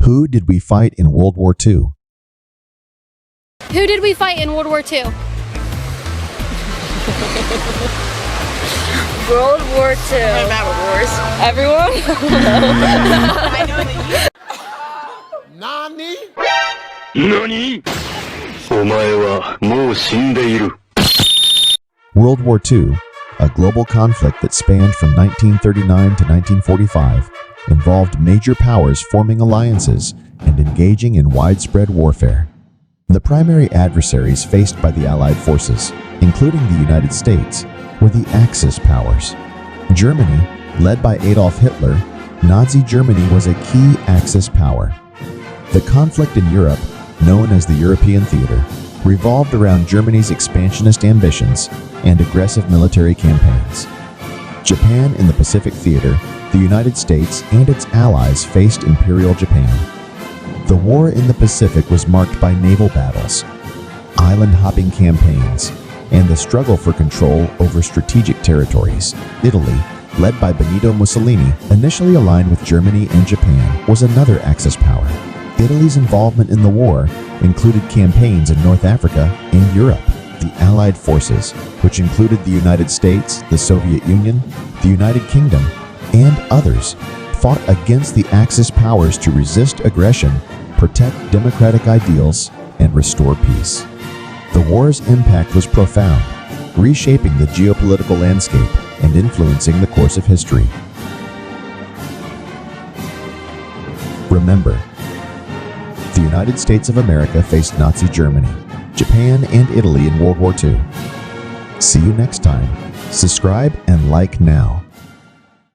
Who did we fight in World War II? Who did we fight in World War II? World War II. What about wars? Everyone? I know that Nani? 何お前はもう死んでいる。 World War II, a global conflict that spanned from 1939 to 1945, involved major powers forming alliances and engaging in widespread warfare. The primary adversaries faced by the Allied forces, including the United States, were the Axis powers. Germany, led by Adolf Hitler, Nazi Germany was a key Axis power. The conflict in Europe, known as the European Theater, revolved around Germany's expansionist ambitions and aggressive military campaigns. Japan in the Pacific Theater, the United States and its allies faced Imperial Japan. The war in the Pacific was marked by naval battles, island-hopping campaigns, and the struggle for control over strategic territories. Italy, led by Benito Mussolini, initially aligned with Germany and Japan, was another Axis power. Italy's involvement in the war included campaigns in North Africa and Europe. The Allied forces, which included the United States, the Soviet Union, the United Kingdom, and others, fought against the Axis powers to resist aggression, protect democratic ideals, and restore peace. The war's impact was profound, reshaping the geopolitical landscape and influencing the course of history. Remember, the United States of America faced Nazi Germany, Japan, and Italy in World War II. See you next time. Subscribe and like now.